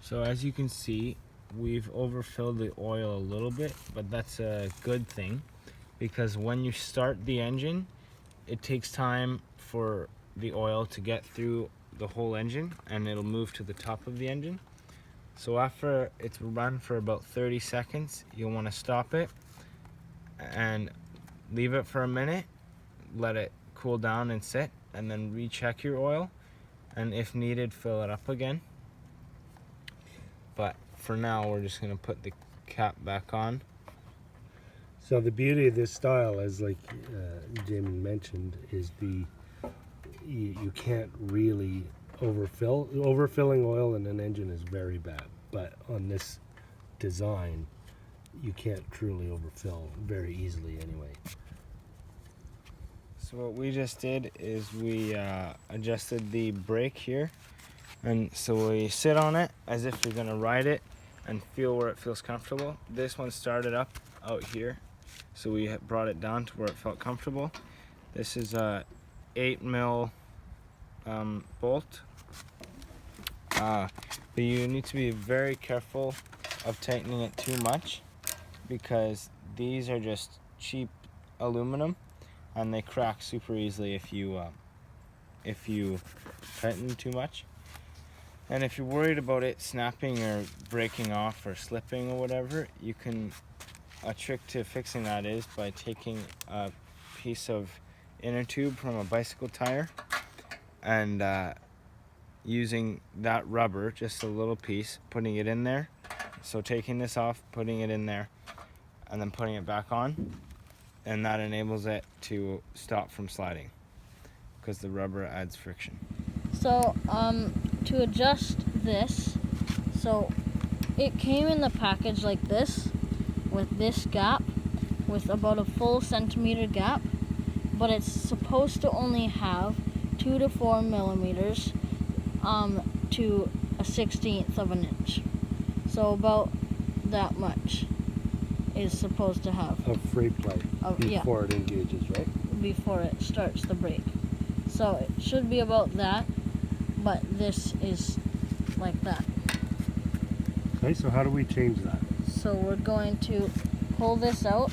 So as you can see, we've overfilled the oil a little bit, but that's a good thing because when you start the engine, it takes time for the oil to get through the whole engine and it'll move to the top of the engine. So after it's run for about 30 seconds, you'll want to stop it and leave it for a minute, let it cool down and sit, and then recheck your oil, and if needed, fill it up again. But for now, we're just gonna put the cap back on. So the beauty of this style, as like Jamie mentioned, is you can't really overfill. Overfilling oil in an engine is very bad, but on this design, you can't truly overfill very easily anyway. So what we just did is we adjusted the brake here, and so we sit on it as if you're gonna ride it and feel where it feels comfortable. This one started up out here, so we brought it down to where it felt comfortable. This is a 8mm bolt, but you need to be very careful of tightening it too much because these are just cheap aluminum and they crack super easily if you tighten them too much. And if you're worried about it snapping or breaking off or slipping or whatever, you can, a trick to fixing that is by taking a piece of inner tube from a bicycle tire and using that rubber, just a little piece, putting it in there. So taking this off, putting it in there, and then putting it back on, and that enables it to stop from sliding because the rubber adds friction. So to adjust this, so it came in the package like this, with this gap, with about a full centimeter gap, but it's supposed to only have 2 to 4 millimeters to a 1/16 of an inch. So about that much is supposed to have Of free play before it engages, right? Before it starts the brake. So it should be about that, but this is like that. Okay, so how do we change that? So we're going to pull this out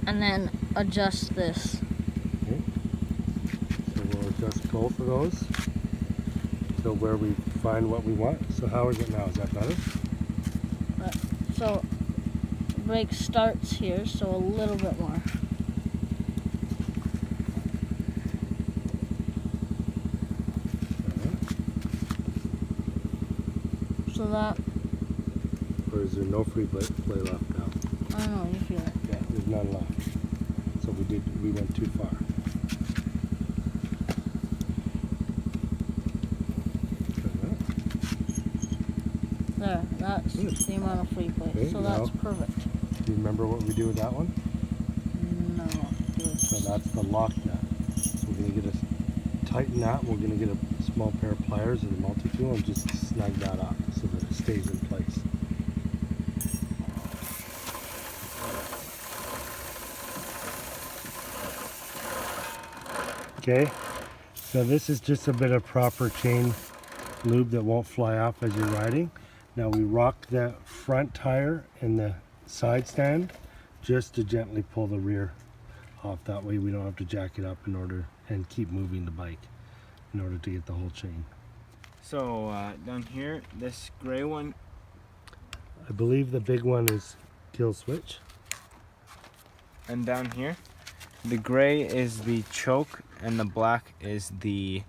and then adjust this. Okay. So we'll adjust both of those so where we find what we want. So how is it now? Is that better? So brake starts here, so a little bit more. So that. Or is there no free play left now? I don't know, you feel it. Yeah, there's none left. So we went too far. There, that's the amount of free play. Okay, so that's perfect. Do you remember what we do with that one? No. So that's the lock nut. So we're going to tighten that. We're going to get a small pair of pliers or the multi-tool and just snug that up so that it stays in place. Okay, so this is just a bit of proper chain lube that won't fly off as you're riding. Now we rock the front tire and the side stand just to gently pull the rear off. That way we don't have to jack it up and keep moving the bike in order to get the whole chain. So down here, this gray one, I believe the big one is kill switch. and down here, the gray is the choke and the black is the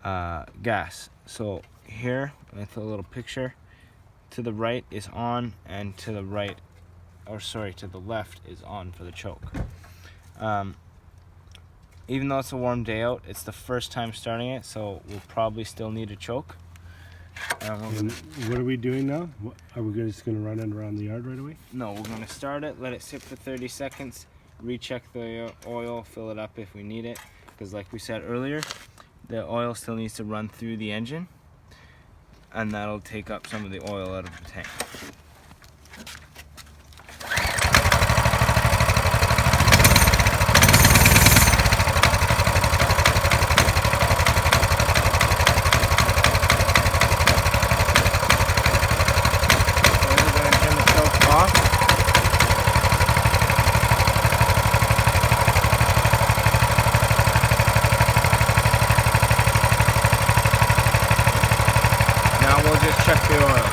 gas. So here, with a little picture, to the right is on, and to the right, or sorry, to the left is on for the choke. Even though it's a warm day out, it's the first time starting it, so we'll probably still need a choke. And what are we doing now? Are we just going to run it around the yard right away? No, we're going to start it, let it sit for 30 seconds, recheck the oil, fill it up if we need it, because like we said earlier, the oil still needs to run through the engine, and that'll take up some of the oil out of the tank. check the oil.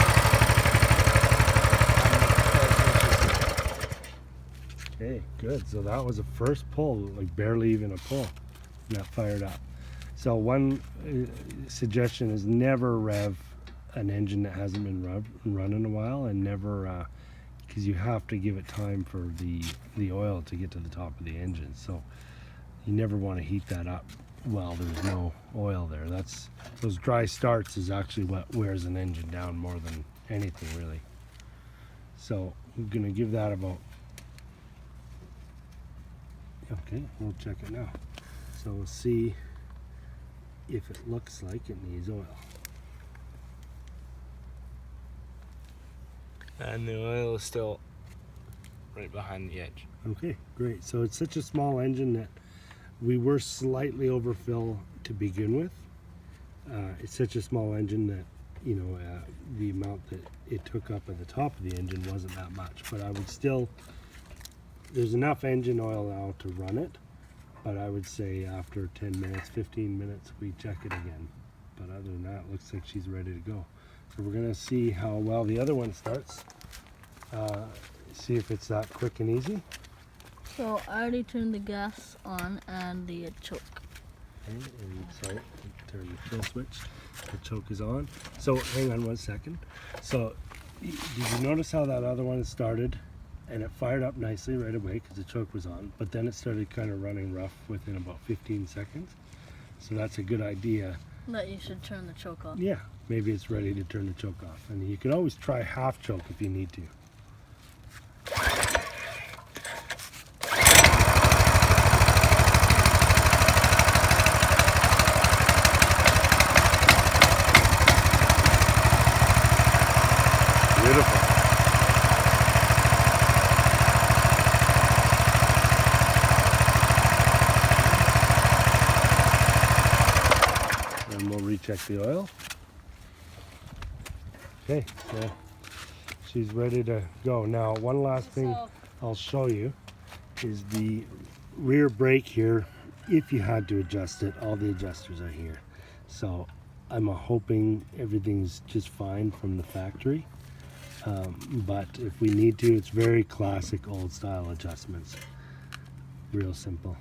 Okay, good. So that was a first pull, like barely even a pull, and that fired up. So one suggestion is never rev an engine that hasn't been run in a while, and never, because you have to give it time for the oil to get to the top of the engine. So you never want to heat that up while there's no oil there. Those dry starts is actually what wears an engine down more than anything, really. So I'm gonna give that about. Okay, we'll check it now. So we'll see if it looks like it needs oil. And the oil is still right behind the edge. Okay, great. So it's such a small engine that we were slightly overfill to begin with. It's such a small engine that, you know, the amount that it took up at the top of the engine wasn't that much. But I would still, there's enough engine oil now to run it. But I would say after 10 minutes, 15 minutes, we check it again. But other than that, it looks like she's ready to go. So we're gonna see how well the other one starts. See if it's that quick and easy. So I already turned the gas on and the choke. Okay, and so turn the kill switch. The choke is on. So hang on 1 second. So did you notice how that other one started? And it fired up nicely right away because the choke was on, but then it started kind of running rough within about 15 seconds. So that's a good idea. That you should turn the choke off. Yeah, maybe it's ready to turn the choke off. And you can always try half choke if you need to. Beautiful. And we'll recheck the oil. Okay, so she's ready to go. Now, one last thing I'll show you is the rear brake here. If you had to adjust it, all the adjusters are here. So I'm hoping everything's just fine from the factory. But if we need to, it's very classic old style adjustments. Real simple.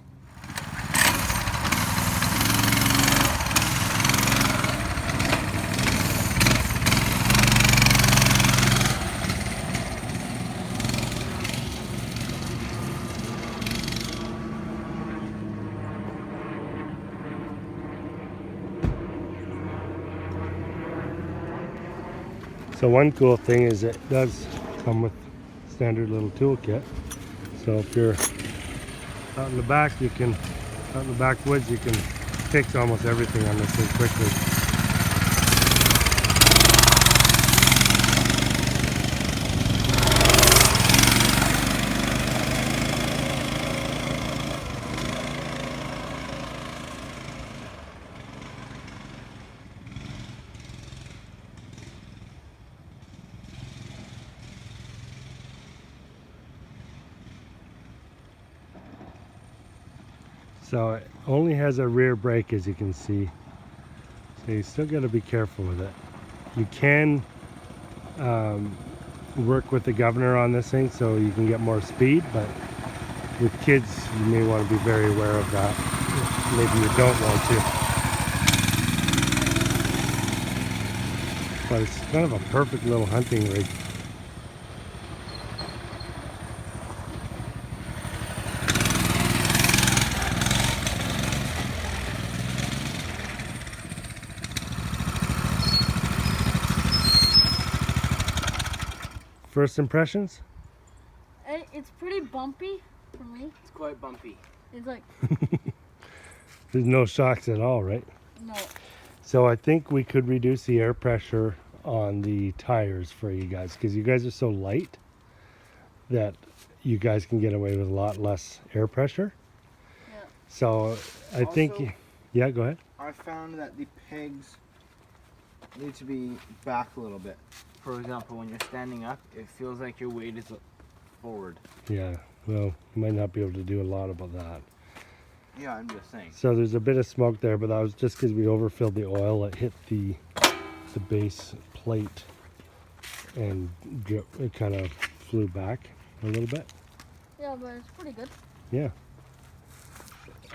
So one cool thing is it does come with standard little toolkit. So if you're out in the back, out in the backwoods, you can fix almost everything on this thing quickly. So it only has a rear brake, as you can see. So you still got to be careful with it. You can work with the governor on this thing so you can get more speed, but with kids you may want to be very aware of that. Maybe you don't want to. But it's kind of a perfect little hunting rig. First impressions? It's pretty bumpy for me. It's quite bumpy. It's like, There's no shocks at all, right? no. So I think we could reduce the air pressure on the tires for you guys, because you guys are so light that you guys can get away with a lot less air pressure. Yeah. So I think, yeah, go ahead. I found that the pegs need to be back a little bit. For example, when you're standing up, it feels like your weight is forward. Yeah, well, you might not be able to do a lot about that. Yeah, I'm just saying. So there's a bit of smoke there, but that was just because we overfilled the oil. It hit the the base plate and it kind of flew back a little bit. Yeah, but it's pretty good. Yeah.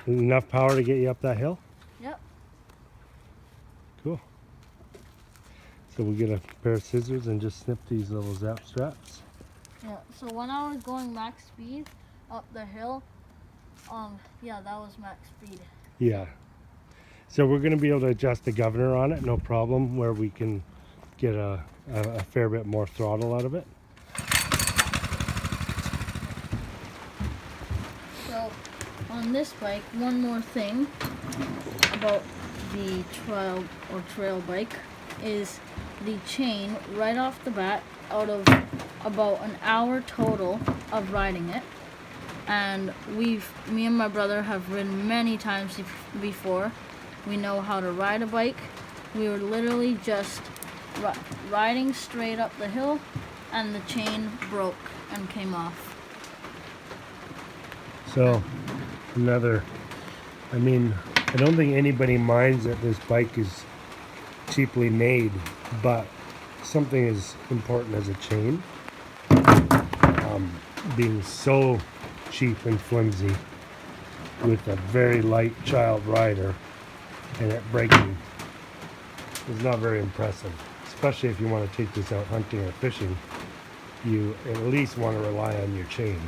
Enough power to get you up that hill? Yep. Cool. So we get a pair of scissors and just snip these little zap straps. Yeah. So when I was going max speed up the hill, yeah, that was max speed. Yeah. So we're going to be able to adjust the governor on it, no problem, where we can get a fair bit more throttle out of it. So on this bike, one more thing about the trail bike is the chain right off the bat, out of about an hour total of riding it. And me and my brother have ridden many times before. We know how to ride a bike. We were literally just riding straight up the hill and the chain broke and came off. So I mean, I don't think anybody minds that this bike is cheaply made, but something as important as a chain, being so cheap and flimsy with a very light child rider and it breaking is not very impressive, especially if you want to take this out hunting or fishing. You at least want to rely on your chain.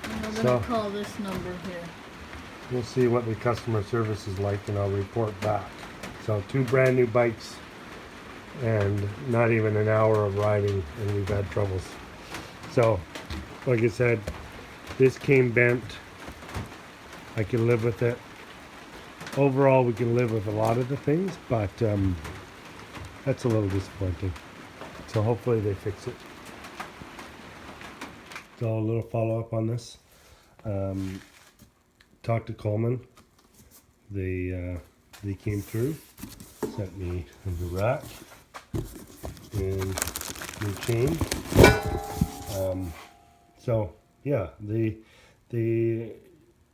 And we're going to call this number here. We'll see what the customer service is like and I'll report back. So 2 brand new bikes and not even an hour of riding and we've had troubles. So like I said, this came bent. I can live with it. Overall we can live with a lot of the things, but that's a little disappointing. So hopefully they fix it. So a little follow-up on this. Talked to Coleman. They came through, sent me a new rack and new chain. So yeah, they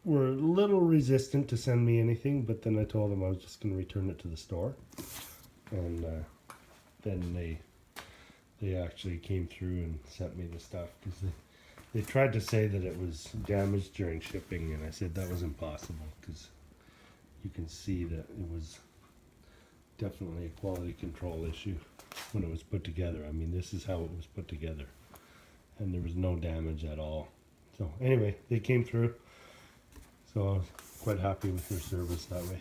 were a little resistant to send me anything, but then I told them I was just going to return it to the store, and then they actually came through and sent me the stuff because they tried to say that it was damaged during shipping, and I said that was impossible because you can see that it was definitely a quality control issue when it was put together. I mean, this is how it was put together, and there was no damage at all. So anyway, they came through, so I was quite happy with their service that way.